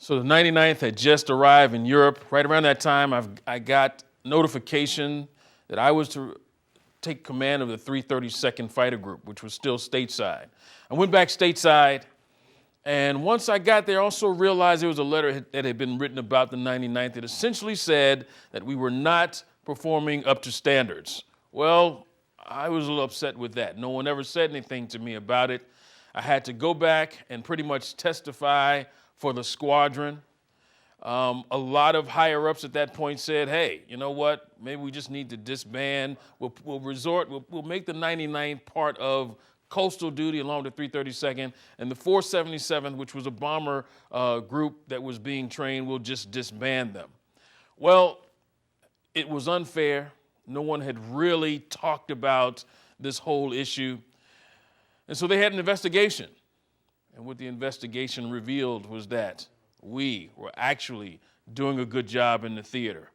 So the 99th had just arrived in Europe. Right around that time, I got notification that I was to take command of the 332nd Fighter Group, which was still stateside. I went back stateside, and once I got there, I also realized there was a letter that had been written about the 99th that essentially said that we were not performing up to standards. Well, I was a little upset with that. No one ever said anything to me about it. I had to go back and pretty much testify for the squadron. A lot of higher-ups at that point said, hey, you know what, maybe we just need to disband. We'll make the 99th part of coastal duty along with the 332nd, and the 477th, which was a bomber group that was being trained, we'll just disband them. Well, it was unfair. No one had really talked about this whole issue. And so they had an investigation. And what the investigation revealed was that we were actually doing a good job in the theater.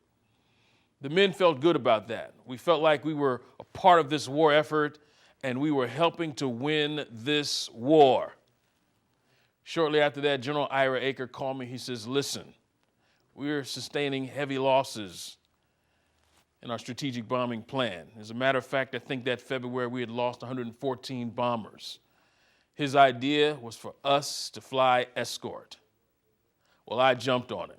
The men felt good about that. We felt like we were a part of this war effort and we were helping to win this war. Shortly after that, General Ira Aker called me. He says, listen, we're sustaining heavy losses in our strategic bombing plan. As a matter of fact, I think that February we had lost 114 bombers. His idea was for us to fly escort. Well, I jumped on it.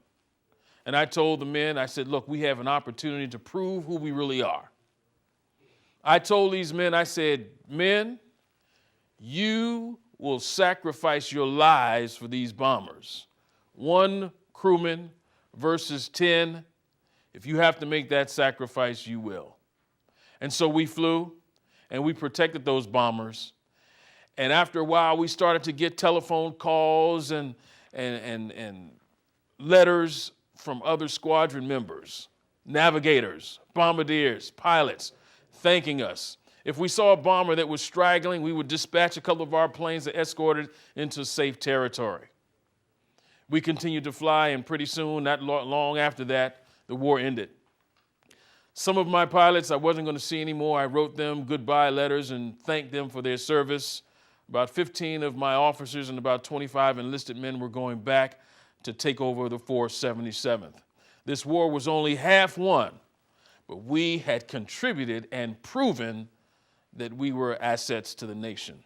And I told the men, I said, look, we have an opportunity to prove who we really are. I told these men, I said, men, you will sacrifice your lives for these bombers. 1 crewman versus 10. If you have to make that sacrifice, you will. And so we flew and we protected those bombers. And after a while, we started to get telephone calls and letters from other squadron members, navigators, bombardiers, pilots, thanking us. If we saw a bomber that was straggling, we would dispatch a couple of our planes to escort it into safe territory. We continued to fly, and pretty soon, not long after that, the war ended. Some of my pilots I wasn't going to see anymore. I wrote them goodbye letters and thanked them for their service. About 15 of my officers and about 25 enlisted men were going back to take over the 477th. This war was only half won, but we had contributed and proven that we were assets to the nation.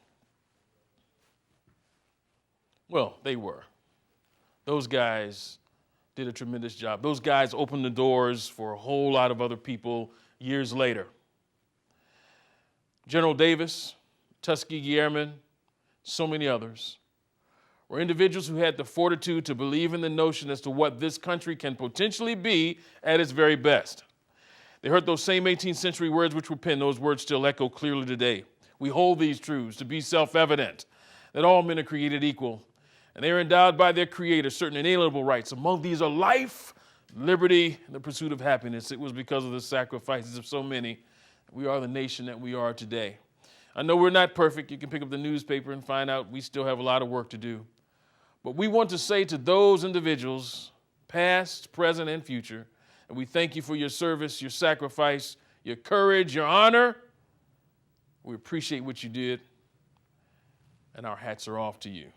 Well, they were. Those guys did a tremendous job. Those guys opened the doors for a whole lot of other people years later. General Davis, Tuskegee Airman, so many others were individuals who had the fortitude to believe in the notion as to what this country can potentially be at its very best. They heard those same 18th century words which were penned. Those words still echo clearly today. We hold these truths to be self-evident, that all men are created equal, and they are endowed by their Creator certain inalienable rights. Among these are life, liberty, and the pursuit of happiness. It was because of the sacrifices of so many that we are the nation that we are today. I know we're not perfect. You can pick up the newspaper and find out we still have a lot of work to do. But we want to say to those individuals, past, present, and future, and we thank you for your service, your sacrifice, your courage, your honor. We appreciate what you did, and our hats are off to you.